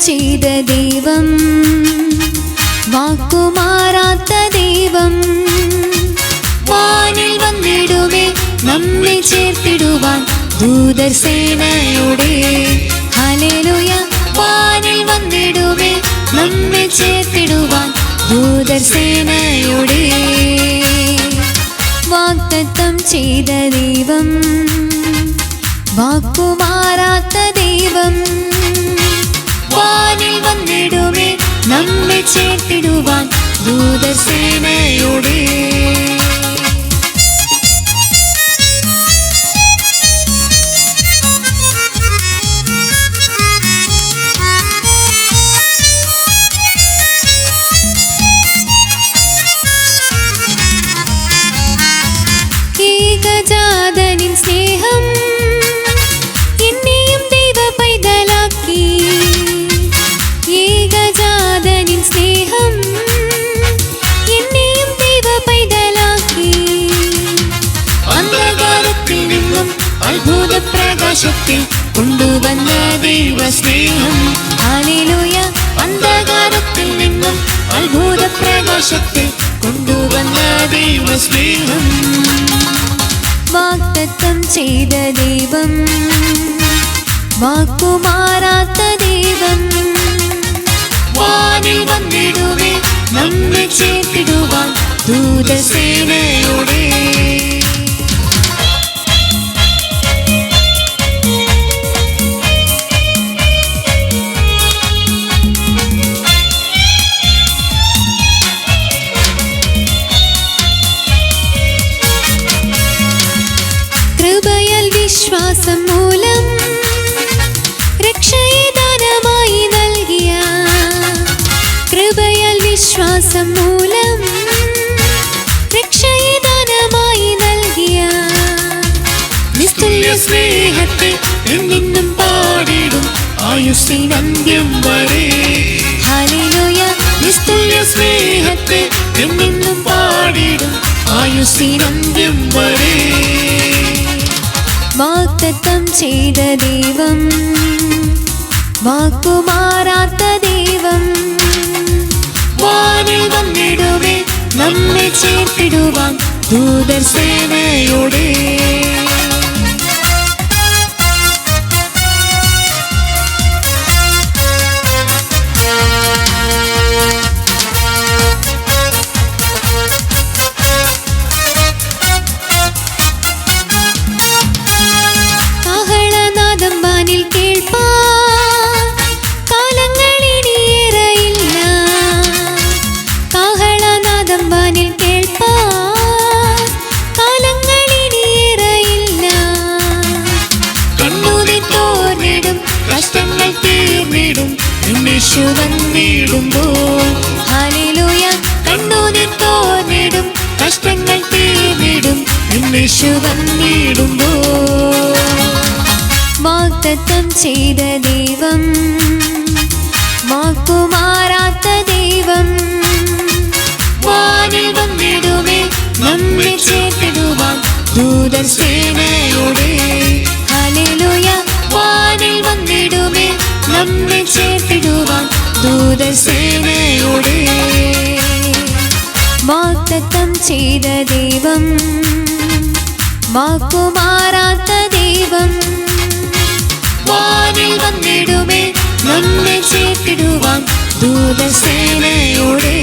ചെയ്ത ദൈവം, വാക്കുമാറാത്ത ദൈവം, വാനിൽ വന്നിടുമേ നമ്മെ ചേർത്തിടുവാൻ ദൂതർ സേനയോടെ. ഹല്ലേലൂയ. വാനിൽ വന്നിടുമേ നമ്മെ ചേർത്തിടുവാൻ ദൂതർ സേനയോടെ. വാഗ്ദത്തം ചെയ്ത ദൈവം, വാക്കുമാറാത്ത ദൈവം, വാനിൽ വന്നിടുമേ നമ്മെ ചേർത്തിടുവാൻ ദൂതർ സേനയോടെ. ഏകജാതനിൻ സ്നേഹം എന്നെയും ദൈവ പൈതലാക്കി. ഏകജാതനിൻ സ്നേഹം എന്നെയും ദൈവ പൈതലാക്കി. അന്ധകാരത്തിൽ നിന്നും അത്ഭുത പ്രകാശത്തിൽ കൊണ്ടുവന്ന ദൈവ സ്നേഹം. ഹല്ലേലൂയ. അന്ധകാരത്തിൽ നിന്നും അത്ഭുത പ്രകാശത്തിൽ കൊണ്ടുവന്ന ദൈവ സ്നേഹം. വാഗ്ദത്തം ചെയ്ത ദൈവം, വാക്കുമാറാത്ത ദൈവം, വാനിൽ വന്നിടുമേ നമ്മെ ചേർത്തിടുവാൻ ദൂതർ സേനയോടെ. കൃപയാൽ വിശ്വാസം മൂലം രക്ഷയെ ദാനമായി നൽകിയ, കൃപയാൽ വിശ്വാസം മൂലം രക്ഷയെ ദാനമായി നൽകിയ നിസ്തുല്യ സ്നേഹത്തെ എന്നും പാടിടും ആയുസ്സിൻ അന്ത്യം വരെ. ഹല്ലേലൂയ. നിസ്തുല്യ സ്നേഹത്തെ എന്നും പാടിടും ആയുസ്സിൻ അന്ത്യം വരെ. വാഗ്ദത്തം ചെയ്ത ദൈവം, വാക്കുമാറാത്ത ദൈവം, വാനിൽ വന്നിടുമേ നമ്മെ ചേർത്തിടുവാൻ ദൂതർ സേനയോടെ. വാനിൽ കേൾപ്പാൻ കാലങ്ങളിനിയേറെയില്ല. കാഹളനാദം വാനിൽ കേൾപ്പാൻ കാലങ്ങളിനിയേറെയില്ല. കണ്ണുനീർ തോർന്നിടും കഷ്ടങ്ങൾ തീർന്നിടും യേശു വന്നിടുമ്പോൾ. ഹല്ലേലൂയ. കണ്ണുനീർ തോർന്നിടും കഷ്ടങ്ങൾ തീർന്നിടും യേശു വന്നിടുമ്പോൾ. വാഗ്ദത്തം ചെയ്ത ദൈവം, വാക്കുമാറാത്ത ദൈവം, വാനിൽ വന്നിടുമേ നമ്മെ ചേർത്തിടുവാൻ ദൂതർ സേനയോടെ. ഹല്ലേലൂയ. വാനിൽ വന്നിടുമേ നമ്മെ ചേർത്തിടുവാൻ ദൂതർ സേനയോടെ. വാഗ്ദത്തം ചെയ്ത ദൈവം, വാക്കുമാറാത്ത ദൈവം, വാനിൽ വന്നിടുമേ നമ്മെ ചേർത്തിടുവാൻ ദൂതർ സേനയോടെ.